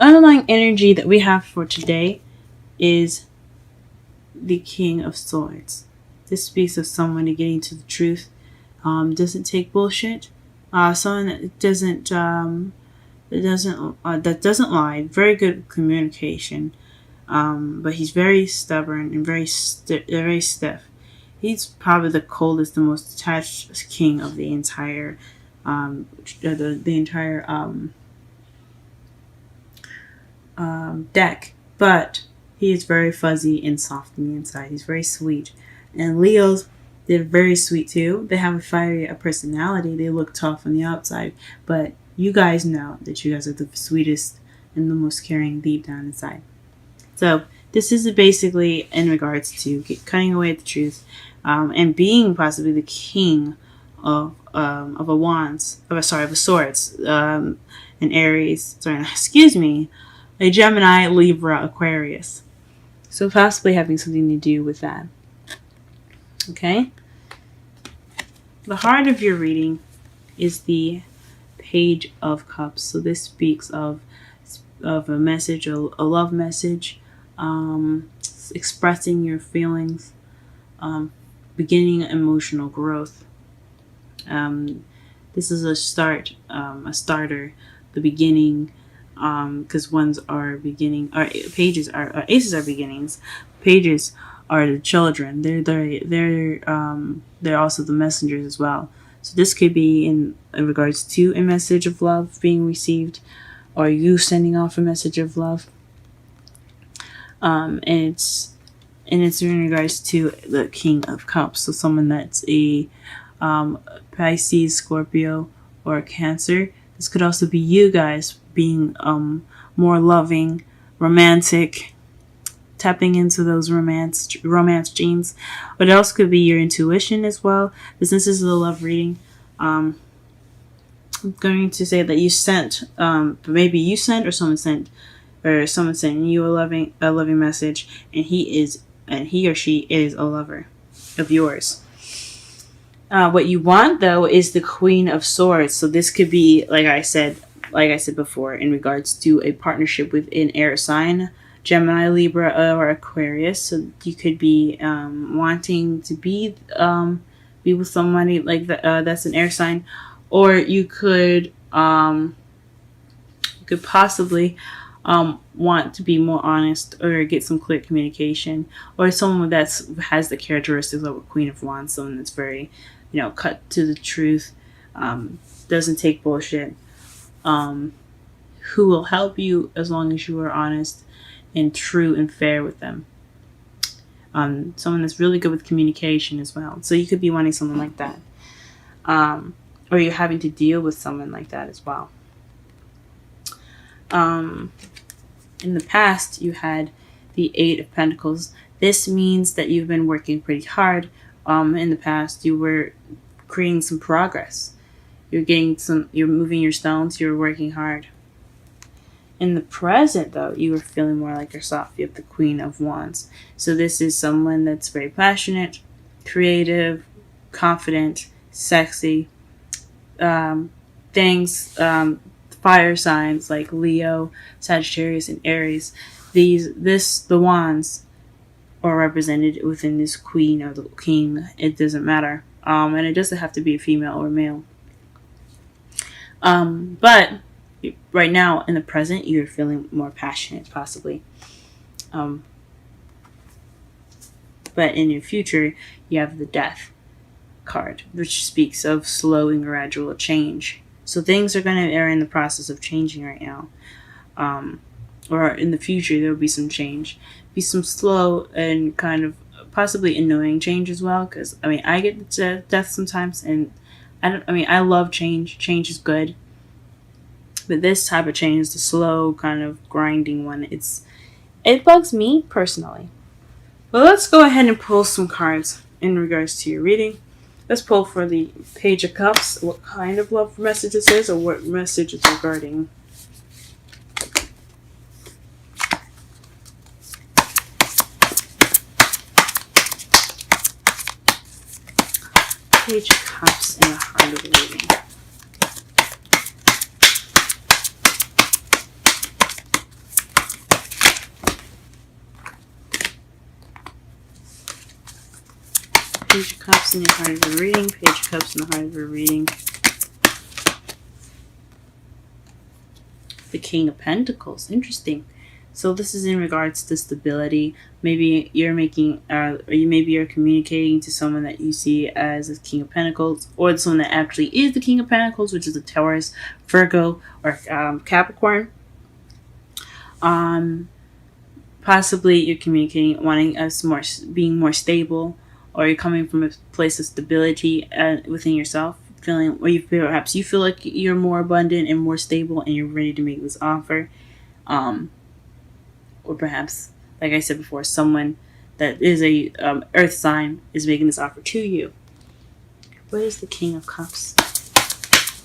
underlying energy that we have for today is the King of Swords. This speaks of someone getting to the truth. Doesn't take bullshit. Someone that doesn't lie. Very good communication. But he's very stubborn and very stiff. He's probably the coldest, the most detached king of the entire deck. But he is very fuzzy and soft on the inside. He's very sweet. And Leos, they're very sweet too. They have a fiery personality. They look tough on the outside. But you guys know that you guys are the sweetest and the most caring deep down inside. So this is basically in regards to cutting away the truth and being possibly the king of swords, an Aries. A Gemini, Libra, Aquarius. So possibly having something to do with that. Okay. The heart of your reading is the Page of Cups. So this speaks of a message, a love message, expressing your feelings, beginning emotional growth. This is a starter, the beginning, because ones are beginning, or pages are aces are beginnings, pages are the children. They're also the messengers as well. So this could be in regards to a message of love being received, or you sending off a message of love. And it's in regards to the King of Cups. So someone that's a Pisces, Scorpio, or Cancer. This could also be you guys being more loving, romantic, tapping into those romance genes. But it also could be your intuition as well. This is a love reading. I'm going to say that you sent, maybe you sent, or someone sent you a loving message, and he or she is a lover of yours. What you want though is the Queen of Swords. So this could be, like I said before, in regards to a partnership with an air sign, Gemini, Libra, or Aquarius. So you could be wanting to be with somebody like that, that's an air sign, or you could possibly want to be more honest or get some clear communication, or someone that has the characteristics of a Queen of Wands, someone that's very, cut to the truth, doesn't take bullshit, who will help you as long as you are honest and true and fair with them. Someone that's really good with communication as well. So you could be wanting someone like that, or you're having to deal with someone like that as well. In the past, you had the Eight of Pentacles. This means that you've been working pretty hard. In the past, you were creating some progress. You're moving your stones. You're working hard. In the present, though, you are feeling more like yourself. You have the Queen of Wands. So this is someone that's very passionate, creative, confident, sexy. Fire signs like Leo, Sagittarius, and Aries. The wands are represented within this queen or the king. It doesn't matter. And it doesn't have to be a female or male. But right now, in the present, you're feeling more passionate, possibly. But in your future, you have the Death card, which speaks of slow and gradual change. So things are in the process of changing right now. Or in the future, there will be some change. Be some slow and kind of possibly annoying change as well. Because, I get death sometimes. And I love change. Change is good. But this type of change is the slow, kind of grinding one. It bugs me personally. But let's go ahead and pull some cards in regards to your reading. Let's pull for the Page of Cups, what kind of love message this is, or what message it's regarding. Page of Cups in the heart of the reading. Page of Cups in your heart of the reading. Page of Cups in the heart of the reading. The King of Pentacles. Interesting. So this is in regards to stability. Maybe you're making, maybe you're communicating to someone that you see as a King of Pentacles, or someone that actually is the King of Pentacles, which is a Taurus, Virgo, or Capricorn. Possibly you're communicating, wanting us being more stable, or you're coming from a place of stability within yourself, feeling, or perhaps you feel like you're more abundant and more stable, and you're ready to make this offer. Or perhaps, like I said before, someone that is a earth sign is making this offer to you. What is the King of Cups?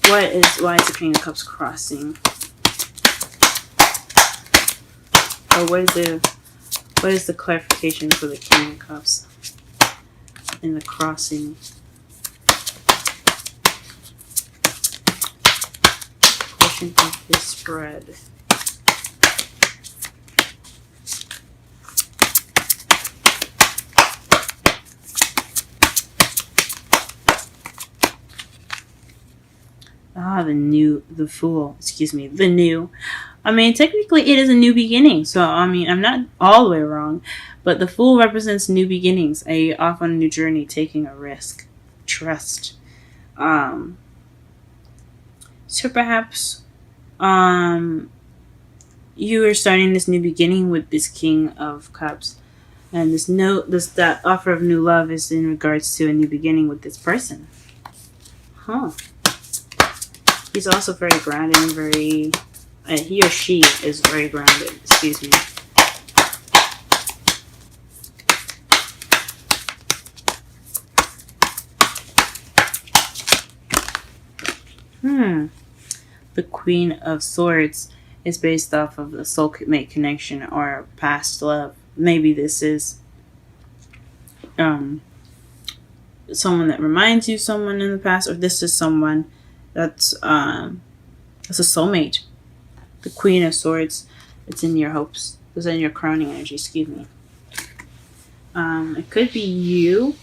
Why is the King of Cups crossing? Or what is the clarification for the King of Cups in the crossing? Portion of this spread. The Fool. The new. I mean, technically it is a new beginning. So, I mean, I'm not all the way wrong. But the Fool represents new beginnings. Off on a new journey, taking a risk. Trust. So perhaps you are starting this new beginning with this King of Cups. And that offer of new love is in regards to a new beginning with this person. Huh. He's also very grounded and very... he or she is very grounded. Excuse me. The Queen of Swords is based off of the soulmate connection or past love. Maybe this is someone that reminds you of someone in the past, or this is someone that's a soulmate. The Queen of Swords, it's in your hopes. It's in your crowning energy, excuse me. It could be you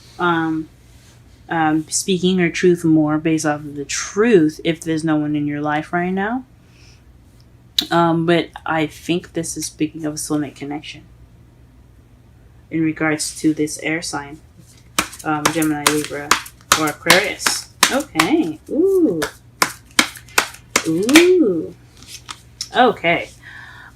speaking your truth more based off of the truth if there's no one in your life right now. But I think this is speaking of a soulmate connection in regards to this air sign. Gemini, Libra, or Aquarius. Okay. Ooh. Okay.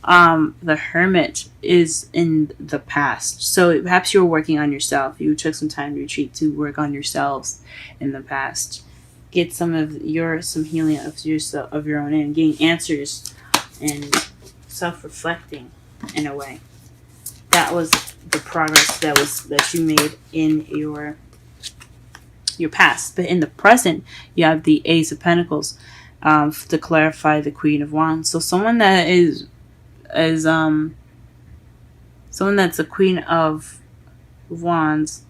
The Hermit is in the past. So perhaps you were working on yourself. You took some time to retreat to work on yourselves in the past. Get some healing of yourself, of your own end, getting answers and self-reflecting in a way. That was the progress that you made in your past. But in the present, you have the Ace of Pentacles to clarify the Queen of Wands. So someone that is someone that's the Queen of Wands,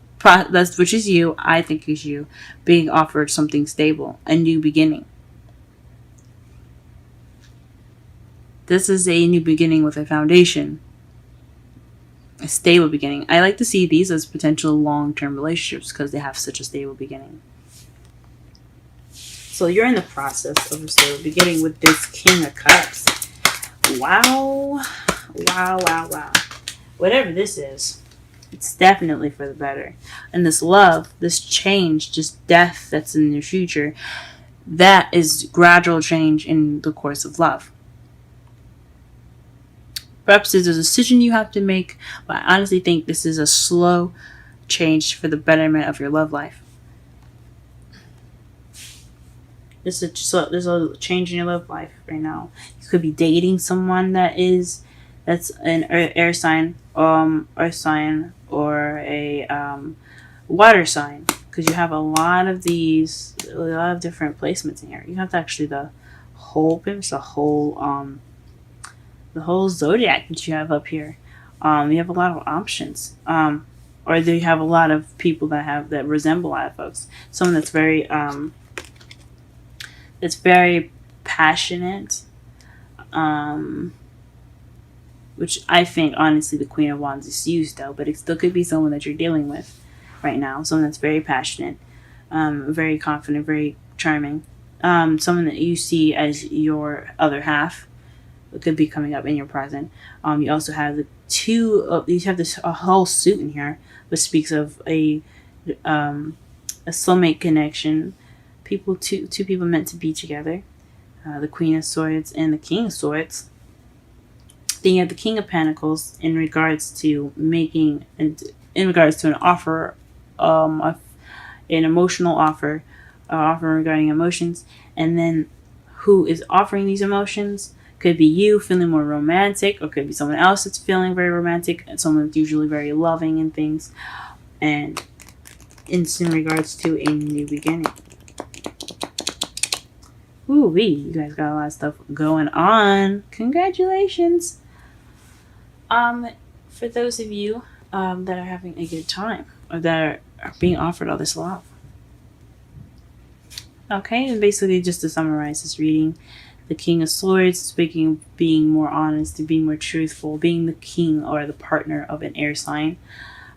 which is you, I think is you, being offered something stable, a new beginning. This is a new beginning with a foundation, a stable beginning. I like to see these as potential long-term relationships because they have such a stable beginning. So you're in the process of a stable beginning with this King of Cups. Wow. Whatever this is, it's definitely for the better. And this love, this change, just death that's in your future, that is gradual change in the course of love. Perhaps there's a decision you have to make, but I honestly think this is a slow change for the betterment of your love life. There's a change in your love life right now. You could be dating someone that's an air sign, earth sign, or a water sign, because you have a lot of different placements in here. You have actually the whole zodiac that you have up here. You have a lot of options, or you have a lot of people that resemble a lot of folks. Someone that's very passionate, which I think honestly the Queen of Wands is used though, but it still could be someone that you're dealing with right now. Someone that's very passionate, very confident, very charming. Someone that you see as your other half could be coming up in your present. You also have the two. You have this a whole suit in here, which speaks of a soulmate connection. Two people meant to be together. The Queen of Swords and the King of Swords. Then you have the King of Pentacles in regards to in regards to an offer, an emotional offer, offer regarding emotions, and then who is offering these emotions could be you feeling more romantic, or could be someone else that's feeling very romantic, and someone that's usually very loving and things, and it's in regards to a new beginning. Ooh-wee, you guys got a lot of stuff going on. Congratulations. For those of you that are having a good time, or that are being offered all this love. Okay, and basically just to summarize this reading, the King of Swords speaking, being more honest, being more truthful, being the king or the partner of an air sign.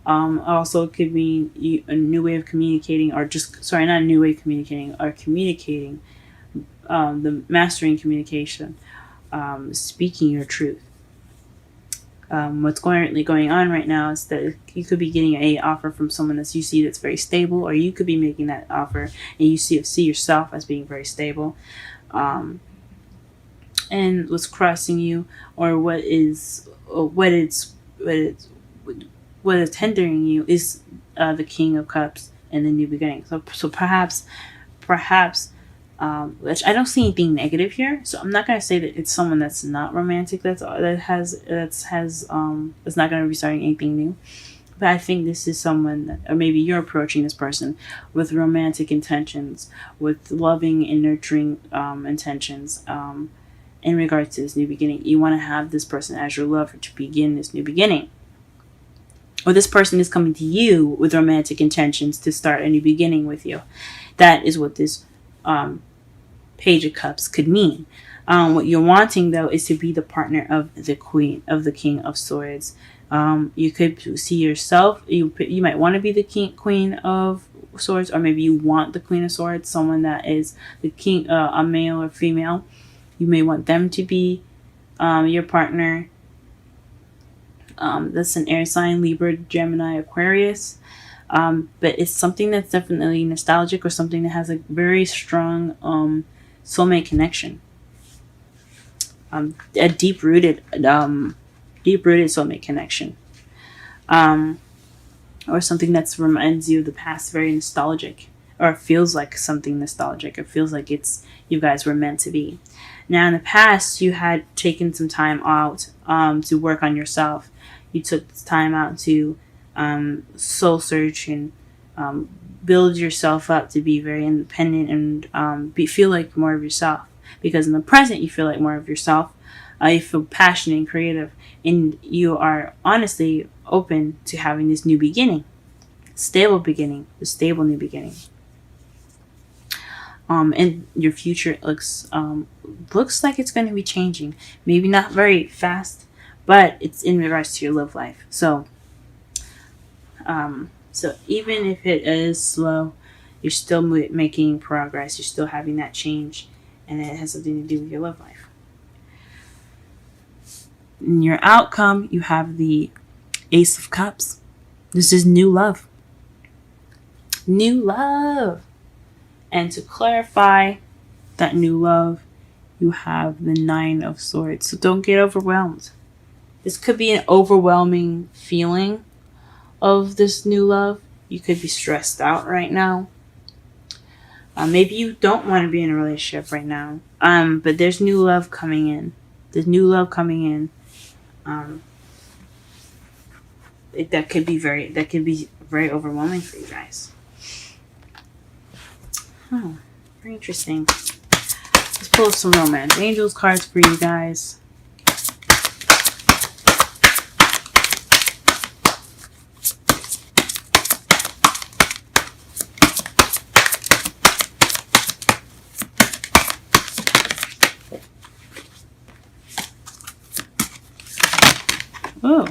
Also could mean a new way of communicating, or not a new way of communicating, or communicating, the mastering communication, speaking your truth. What's currently going on right now is that you could be getting a offer from someone that you see that's very stable, or you could be making that offer and you see yourself as being very stable. And what's crossing you, or what is hindering you is the King of Cups and the new beginning. So perhaps, which I don't see anything negative here. So I'm not gonna say that it's someone that's not romantic. That's not gonna be starting anything new. But I think this is someone, or maybe you're approaching this person with romantic intentions, with loving and nurturing intentions. In regards to this new beginning, you want to have this person as your lover to begin this new beginning. Or this person is coming to you with romantic intentions to start a new beginning with you. That is what this Page of Cups could mean. What you're wanting, though, is to be the partner of the King of Swords. You could see yourself. You might want to be the Queen of Swords, or maybe you want the Queen of Swords, someone that is the king, a male or female. You may want them to be your partner. That's an air sign, Libra, Gemini, Aquarius. But it's something that's definitely nostalgic, or something that has a very strong soulmate connection. A deep-rooted soulmate connection. Or something that reminds you of the past, very nostalgic, or feels like something nostalgic. It feels like you guys were meant to be. Now, in the past, you had taken some time out to work on yourself. You took this time out to soul search and build yourself up to be very independent and feel like more of yourself. Because in the present, you feel like more of yourself. You feel passionate and creative, and you are honestly open to having this new beginning, stable new beginning. And your future looks like it's going to be changing. Maybe not very fast, but it's in regards to your love life. So even if it is slow, you're still making progress. You're still having that change, and it has something to do with your love life. In your outcome, you have the Ace of Cups. This is new love. New love. And to clarify that new love, you have the Nine of Swords. So don't get overwhelmed. This could be an overwhelming feeling of this new love. You could be stressed out right now. Maybe you don't want to be in a relationship right now. But there's new love coming in. There's new love coming in. That could be very overwhelming for you guys. Oh, very interesting. Let's pull up some romance angels cards for you guys. Oh.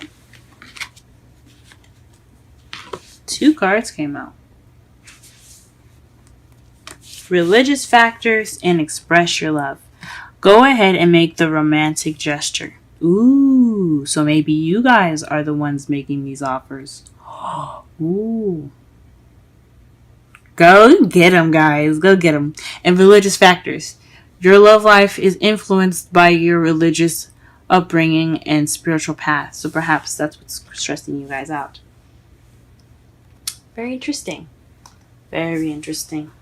2 cards came out. Religious factors and express your love. Go ahead and make the romantic gesture. Ooh, so maybe you guys are the ones making these offers. Ooh. Go get them, guys. Go get them. And religious factors. Your love life is influenced by your religious upbringing and spiritual path. So perhaps that's what's stressing you guys out. Very interesting. Very interesting.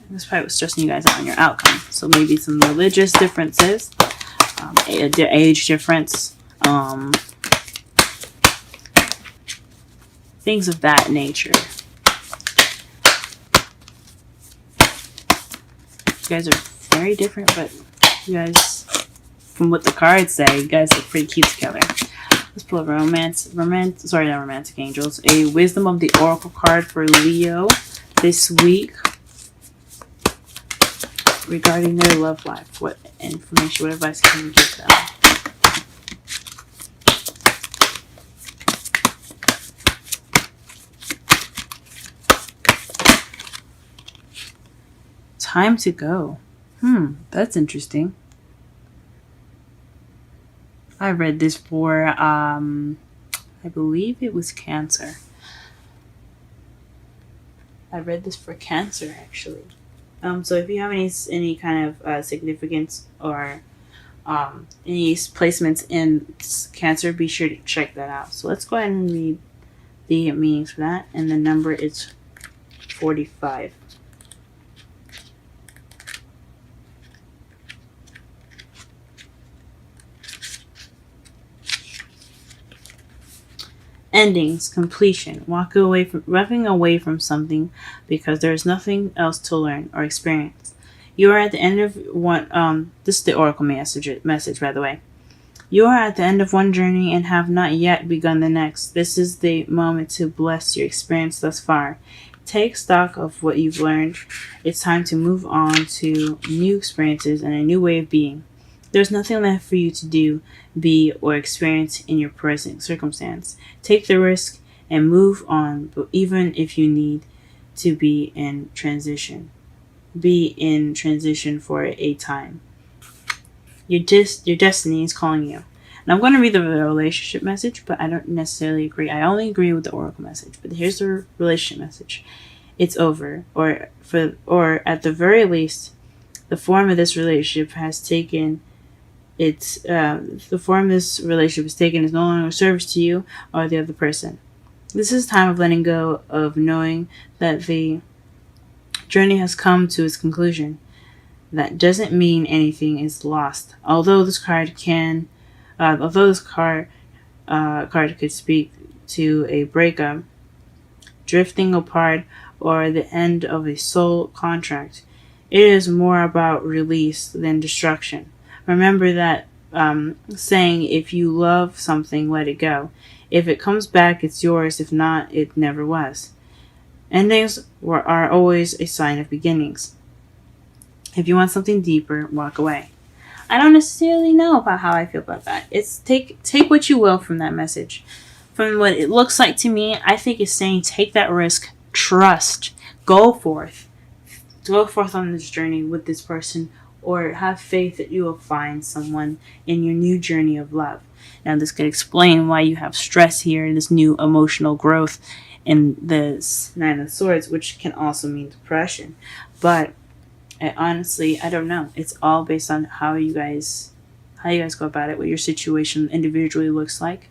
That's probably what's stressing you guys out on your outcome. So maybe some religious differences, age difference, things of that nature. You guys are very different, but you guys, from what the cards say, you guys look pretty cute together. Let's pull a not romantic angels. A wisdom of the oracle card for Leo this week regarding their love life. What information, what advice can you give them? Time to go. That's interesting. I read this for, I believe it was Cancer. I read this for Cancer, actually. So if you have any kind of significance or any placements in Cancer, be sure to check that out. So let's go ahead and read the meanings for that. And the number is 45. Endings, completion, walking away from something because there is nothing else to learn or experience. You are at the end of one. This is the oracle message, by the way. You are at the end of one journey and have not yet begun the next. This is the moment to bless your experience thus far. Take stock of what you've learned. It's time to move on to new experiences and a new way of being. There's nothing left for you to do, be, or experience in your present circumstance. Take the risk and move on, but even if you need to be in transition. Be in transition for a time. Your destiny is calling you. And I'm going to read the relationship message, but I don't necessarily agree. I only agree with the oracle message. But here's the relationship message. It's over, or at the very least, the form of this relationship has taken. The form this relationship is taken is no longer of service to you or the other person. This is time of letting go, of knowing that the journey has come to its conclusion. That doesn't mean anything is lost. Although this card could speak to a breakup, drifting apart, or the end of a soul contract, it is more about release than destruction. Remember that saying, if you love something, let it go. If it comes back, it's yours. If not, it never was. Endings are always a sign of beginnings. If you want something deeper, walk away. I don't necessarily know about how I feel about that. It's take what you will from that message. From what it looks like to me, I think it's saying take that risk, trust, go forth on this journey with this person, or have faith that you will find someone in your new journey of love. Now, this could explain why you have stress here, this new emotional growth in this Nine of Swords, which can also mean depression. But honestly, I don't know. It's all based on how you guys go about it, what your situation individually looks like.